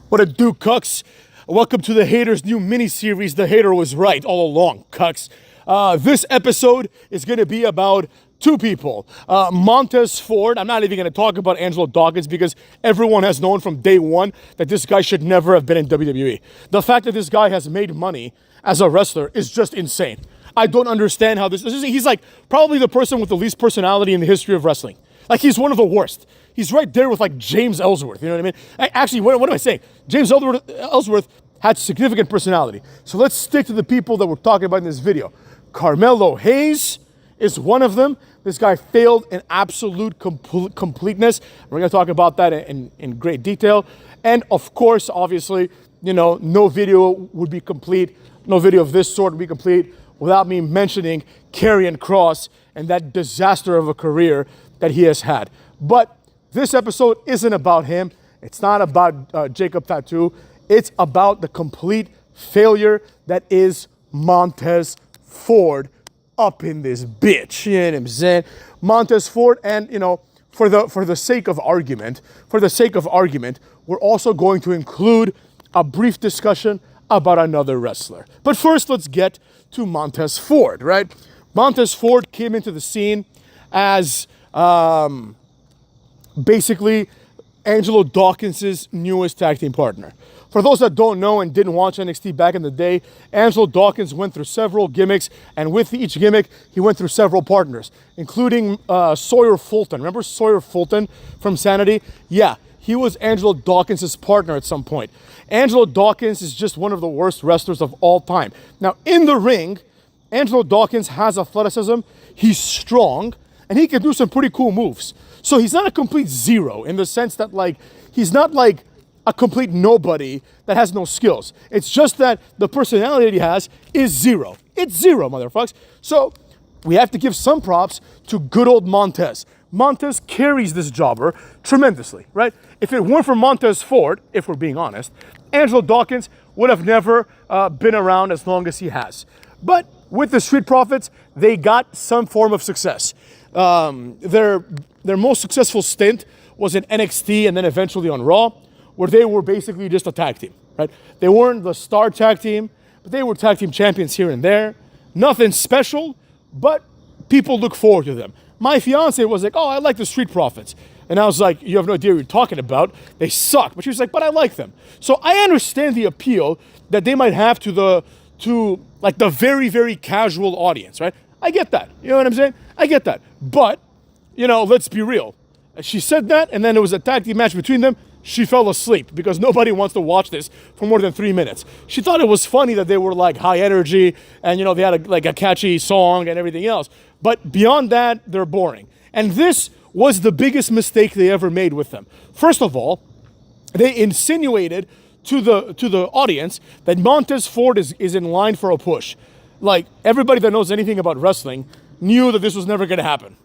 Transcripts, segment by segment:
What it do, cucks? Welcome to the Haters' new mini-series, The Hater Was Right All Along, cucks. This episode is going to be about two people. Montes Ford. I'm not even going to talk about Angelo Dawkins because everyone has known from day one that this guy should never have been in WWE. The fact that this guy has made money as a wrestler is just insane. I don't understand how he's like probably the person with the least personality in the history of wrestling. Like, he's one of the worst. He's right there with, like, James Ellsworth. You know what I mean? Actually, what am I saying? James Ellsworth had significant personality. So let's stick to the people that we're talking about in this video. Carmelo Hayes is one of them. This guy failed in absolute completeness. We're going to talk about that in great detail. And, of course, obviously, you know, no video would be complete. No video of this sort would be complete without me mentioning Karrion Kross and that disaster of a career that he has had. But this episode isn't about him. It's not about Jacob Tattoo. It's about the complete failure that is Montes Ford up in this bitch. You know what I'm saying? Montes Ford, and you know, for the sake of argument, we're also going to include a brief discussion about another wrestler. But first, let's get to Montes Ford, right? Montes Ford came into the scene as basically Angelo Dawkins' newest tag team partner. For those that don't know and didn't watch NXT back in the day, Angelo Dawkins went through several gimmicks, and with each gimmick, he went through several partners, including Sawyer Fulton. Remember Sawyer Fulton from Sanity? Yeah, he was Angelo Dawkins' partner at some point. Angelo Dawkins is just one of the worst wrestlers of all time. Now, in the ring, Angelo Dawkins has athleticism, he's strong, and he can do some pretty cool moves. So he's not a complete zero in the sense that, like, he's not like a complete nobody that has no skills. It's just that the personality that he has is zero. It's zero, motherfuckers. So we have to give some props to good old Montes. Montes carries this jobber tremendously, right? If it weren't for Montes Ford, if we're being honest, Angelo Dawkins would have never been around as long as he has. But with the Street Profits, they got some form of success. Their most successful stint was in NXT and then eventually on Raw, where they were basically just a tag team, right? They weren't the star tag team, but they were tag team champions here and there. Nothing special, but people look forward to them. My fiance was like, oh, I like the Street Profits. And I was like, you have no idea what you're talking about. They suck. But she was like, but I like them. So I understand the appeal that they might have to the very, very casual audience, right? I get that. You know what I'm saying? I get that. But, you know, let's be real. She said that, and then there was a tag team match between them. She fell asleep because nobody wants to watch this for more than 3 minutes. She thought it was funny that they were like high energy and, you know, they had a catchy song and everything else. But beyond that, they're boring. And this was the biggest mistake they ever made with them. First of all, they insinuated to the audience that Montes Ford is in line for a push. Like, everybody that knows anything about wrestling knew that this was never going to happen.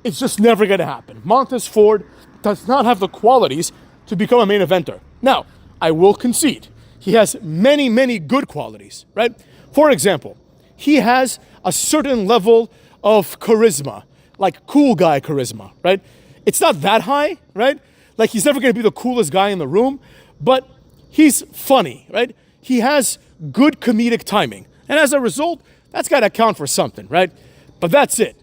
It's just never going to happen. Montes Ford does not have the qualities to become a main eventer. Now, I will concede, he has many, many good qualities, right? For example, he has a certain level of charisma, like cool guy charisma, right? It's not that high, right? Like, he's never going to be the coolest guy in the room, but he's funny, right? He has good comedic timing. And as a result, that's got to count for something, right? But that's it.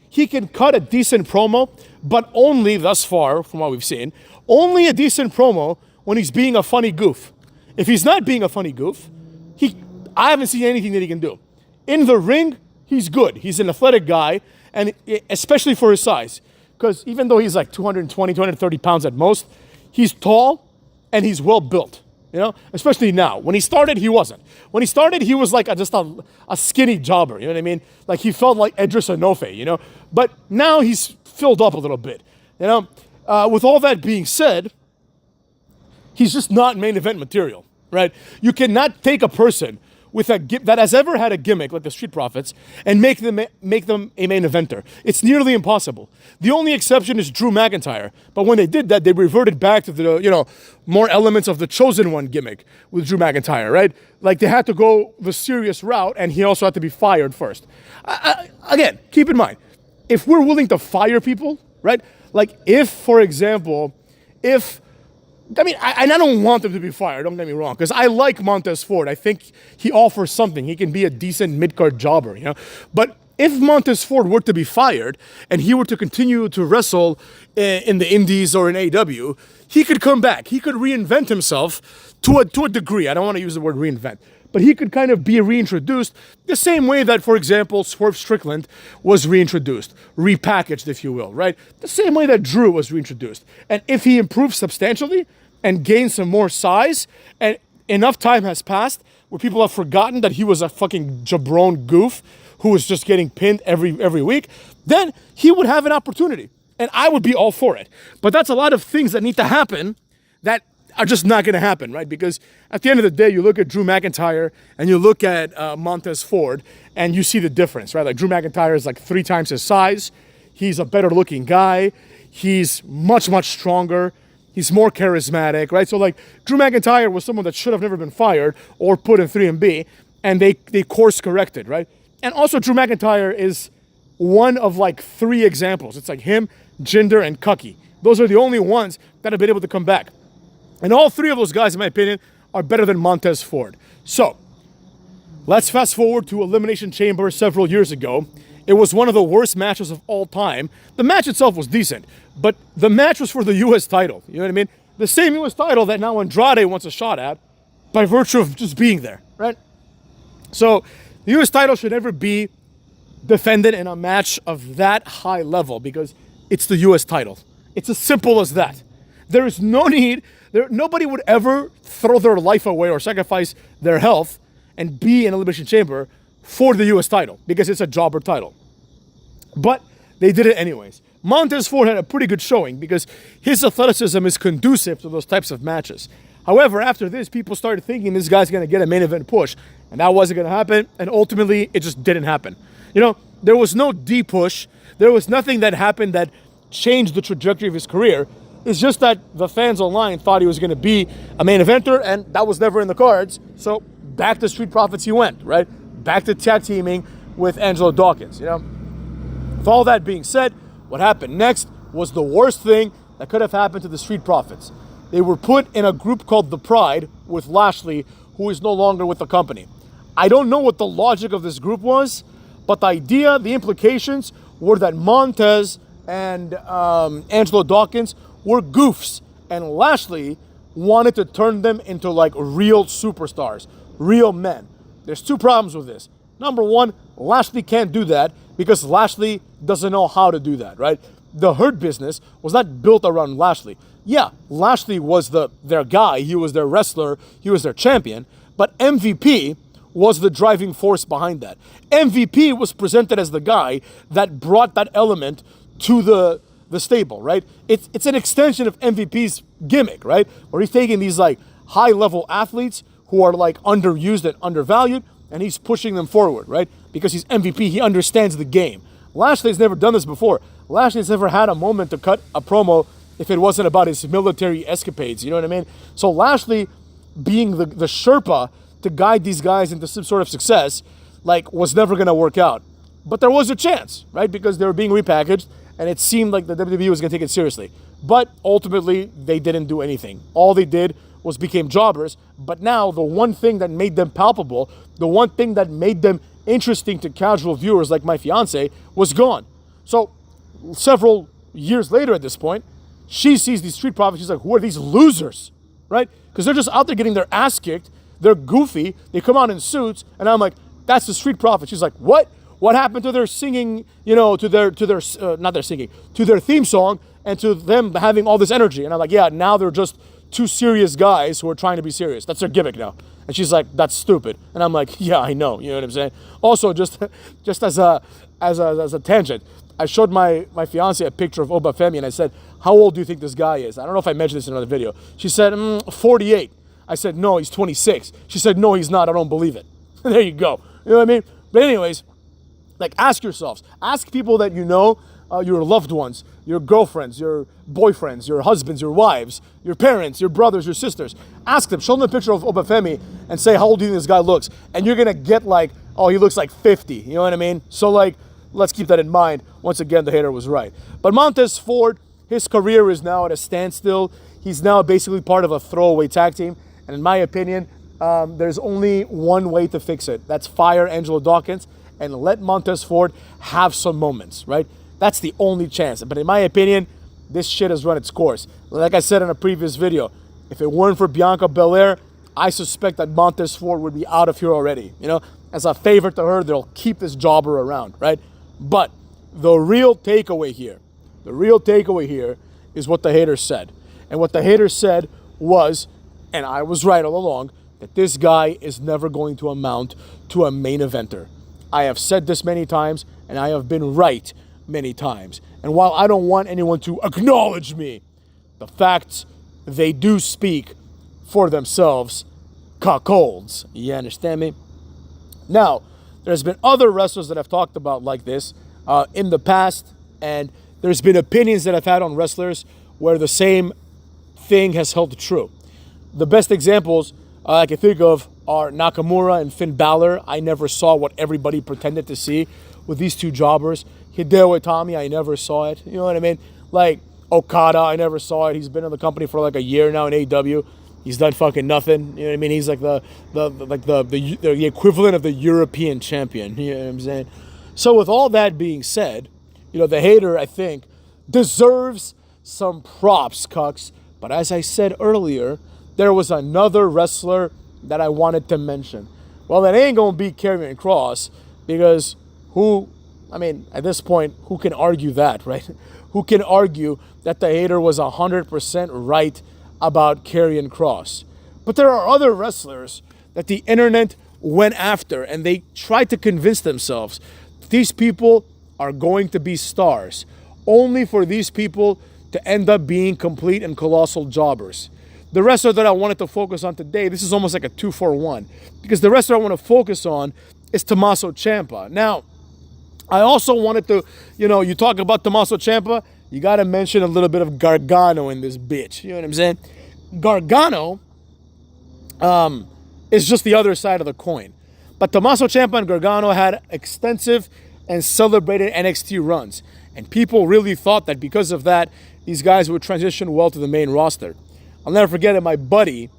He can cut a decent promo, but only thus far, from what we've seen, only a decent promo when he's being a funny goof. If he's not being a funny goof, I haven't seen anything that he can do. In the ring, he's good. He's an athletic guy, and especially for his size. Because even though he's like 220, 230 pounds at most, he's tall and he's well built. You know, especially now. When he started, he wasn't. When he started, he was like just a skinny jobber. You know what I mean? Like, he felt like Edris Enofe, you know? But now he's filled up a little bit. You know, with all that being said, he's just not main event material, right? You cannot take a person with that has ever had a gimmick like the Street Profits and make them a main eventer. It's nearly impossible. The only exception is Drew McIntyre. But when they did that, they reverted back to the, you know, more elements of the Chosen One gimmick with Drew McIntyre, right? Like, they had to go the serious route, and he also had to be fired first. Again, keep in mind, if we're willing to fire people, right? Like, if, for example, if I mean, and I don't want him to be fired, don't get me wrong, because I like Montes Ford. I think he offers something. He can be a decent mid-card jobber, you know? But if Montes Ford were to be fired and he were to continue to wrestle in the Indies or in AEW, he could come back. He could reinvent himself to a degree. I don't want to use the word reinvent, but he could kind of be reintroduced the same way that, for example, Swerve Strickland was reintroduced, repackaged, if you will, right? The same way that Drew was reintroduced. And if he improves substantially and gains some more size, and enough time has passed where people have forgotten that he was a fucking jabron goof who was just getting pinned every week, then he would have an opportunity. And I would be all for it. But that's a lot of things that need to happen that are just not going to happen, right? Because at the end of the day, you look at Drew McIntyre and you look at Montes Ford and you see the difference, right? Like Drew McIntyre is like 3 times his size. He's a better looking guy. He's much, much stronger. He's more charismatic, right? So like Drew McIntyre was someone that should have never been fired or put in 3MB, and they course corrected, right? And also Drew McIntyre is one of like 3 examples. It's like him, Jinder, and Cucky. Those are the only ones that have been able to come back. And all 3 of those guys, in my opinion, are better than Montes Ford. So, let's fast forward to Elimination Chamber several years ago. It was one of the worst matches of all time. The match itself was decent, but the match was for the U.S. title. You know what I mean? The same U.S. title that now Andrade wants a shot at by virtue of just being there, right? So, the U.S. title should never be defended in a match of that high level because it's the U.S. title. It's as simple as that. There is no need... Nobody would ever throw their life away or sacrifice their health and be in Elimination Chamber for the U.S. title because it's a jobber title. But they did it anyways. Montes Ford had a pretty good showing because his athleticism is conducive to those types of matches. However, after this, people started thinking this guy's going to get a main event push, and that wasn't going to happen, and ultimately, it just didn't happen. You know, there was no D-push. There was nothing that happened that changed the trajectory of his career. It's just that the fans online thought he was going to be a main eventer, and that was never in the cards. So back to Street Profits he went, right? Back to tag teaming with Angelo Dawkins, you know? With all that being said, what happened next was the worst thing that could have happened to the Street Profits. They were put in a group called The Pride with Lashley, who is no longer with the company. I don't know what the logic of this group was, but the idea, the implications were that Montez and Angelo Dawkins were goofs, and Lashley wanted to turn them into like real superstars, real men. There's 2 problems with this. Number 1, Lashley can't do that because Lashley doesn't know how to do that, right? The Hurt Business was not built around Lashley. Yeah, Lashley was their guy, he was their wrestler, he was their champion, but MVP was the driving force behind that. MVP was presented as the guy that brought that element to the stable, right? It's an extension of MVP's gimmick, right? Where he's taking these like high-level athletes who are like underused and undervalued, and he's pushing them forward, right? Because he's MVP, he understands the game. Lashley's never done this before. Lashley's never had a moment to cut a promo if it wasn't about his military escapades, you know what I mean? So Lashley, being the Sherpa to guide these guys into some sort of success, like, was never gonna work out. But there was a chance, right? Because they were being repackaged, and it seemed like the WWE was going to take it seriously. But ultimately, they didn't do anything. All they did was became jobbers. But now, the one thing that made them palpable, the one thing that made them interesting to casual viewers like my fiance, was gone. So, several years later at this point, she sees these Street Profits. She's like, who are these losers, right? Because they're just out there getting their ass kicked. They're goofy. They come out in suits. And I'm like, that's the Street Profits. She's like, what? What happened to their singing, you know, to their theme song and to them having all this energy? And I'm like, yeah, now they're just 2 serious guys who are trying to be serious. That's their gimmick now. And she's like, that's stupid. And I'm like, yeah, I know. You know what I'm saying? Also, just as a tangent, I showed my fiance a picture of Obafemi and I said, how old do you think this guy is? I don't know if I mentioned this in another video. She said, 48. I said, no, he's 26. She said, no, he's not. I don't believe it. There you go. You know what I mean? But anyways, like, ask yourselves. Ask people that you know, your loved ones, your girlfriends, your boyfriends, your husbands, your wives, your parents, your brothers, your sisters. Ask them. Show them a picture of Obafemi and say, how old do you think this guy looks? And you're going to get like, oh, he looks like 50. You know what I mean? So, like, let's keep that in mind. Once again, the hater was right. But Montes Ford, his career is now at a standstill. he's now basically part of a throwaway tag team. And in my opinion, there's only one way to fix it. That's fire Angelo Dawkins and let Montes Ford have some moments, right? That's the only chance. But in my opinion, this shit has run its course. Like I said in a previous video, if it weren't for Bianca Belair, I suspect that Montes Ford would be out of here already. You know, as a favor to her, they'll keep this jobber around, right? But the real takeaway here is what the haters said. And what the haters said was, and I was right all along, that this guy is never going to amount to a main eventer. I have said this many times, and I have been right many times. And while I don't want anyone to acknowledge me, the facts, they do speak for themselves, cuckolds. You understand me? Now, there's been other wrestlers that I've talked about like this in the past, and there's been opinions that I've had on wrestlers where the same thing has held true. The best examples I can think of are Nakamura and Finn Balor. I never saw what everybody pretended to see with these two jobbers. Hideo Itami, I never saw it. You know what I mean? Like Okada, I never saw it. He's been in the company for like a year now in AEW. He's done fucking nothing. You know what I mean? He's like the equivalent of the European champion. You know what I'm saying? So with all that being said, you know, the hater, I think, deserves some props, cucks. But as I said earlier, there was another wrestler that I wanted to mention. Well, that ain't going to be Karrion Kross, because at this point, who can argue that, right? Who can argue that the hater was 100% right about Karrion Kross? But there are other wrestlers that the internet went after, and they tried to convince themselves that these people are going to be stars, only for these people to end up being complete and colossal jobbers. The wrestler that I wanted to focus on today, this is almost like a 2-for-1, because the wrestler I want to focus on is Tommaso Ciampa. Now, I also wanted to, you talk about Tommaso Ciampa, you got to mention a little bit of Gargano in this bitch. You know what I'm saying? Gargano is just the other side of the coin. But Tommaso Ciampa and Gargano had extensive and celebrated NXT runs. And people really thought that because of that, these guys would transition well to the main roster. I'll never forget it, my buddy,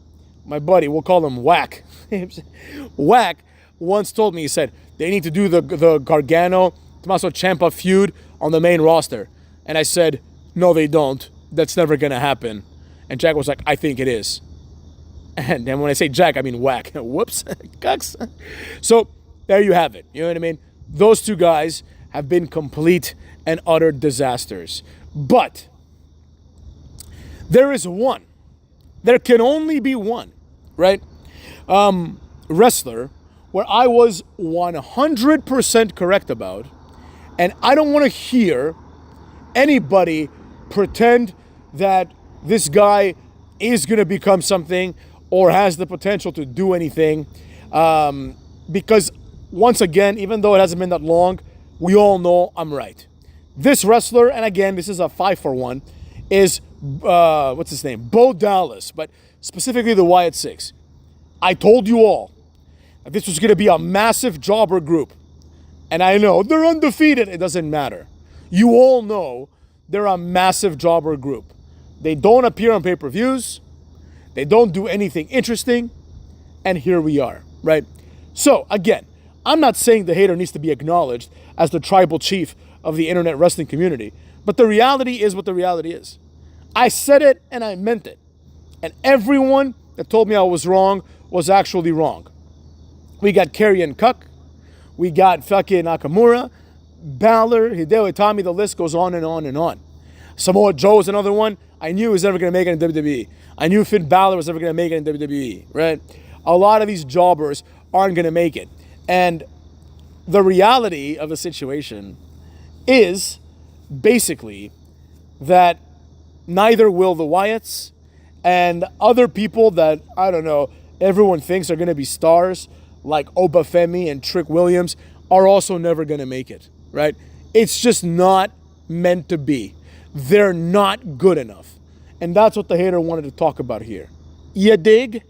we'll call him Whack. Whack once told me, he said, they need to do the Gargano-Tommaso Ciampa feud on the main roster. And I said, no, they don't. That's never going to happen. And Jack was like, I think it is. And then when I say Jack, I mean Whack. Whoops. Cucks. So there you have it. You know what I mean? Those two guys have been complete and utter disasters. But there is one. There can only be one, right? Wrestler where I was 100% correct about, and I don't want to hear anybody pretend that this guy is going to become something or has the potential to do anything, because once again, even though it hasn't been that long, we all know I'm right. This wrestler, and again, this is a 5-for-1, is what's his name? Bo Dallas, but specifically the Wyatt Six. I told you all that this was going to be a massive jobber group. And I know they're undefeated. It doesn't matter. You all know they're a massive jobber group. They don't appear on pay-per-views. They don't do anything interesting. And here we are, right? So, again, I'm not saying the hater needs to be acknowledged as the tribal chief of the internet wrestling community. But the reality is what the reality is. I said it and I meant it. And everyone that told me I was wrong was actually wrong. We got Karrion Cuck. We got fucking Nakamura, Balor, Hideo Itami. The list goes on and on and on. Samoa Joe is another one. I knew he was never going to make it in WWE. I knew Finn Balor was never going to make it in WWE, right? A lot of these jobbers aren't going to make it. And the reality of the situation is basically that neither will the Wyatts, and other people that, I don't know, everyone thinks are going to be stars, like Obafemi and Trick Williams, are also never going to make it, right? It's just not meant to be. They're not good enough. And that's what the hater wanted to talk about here. You dig?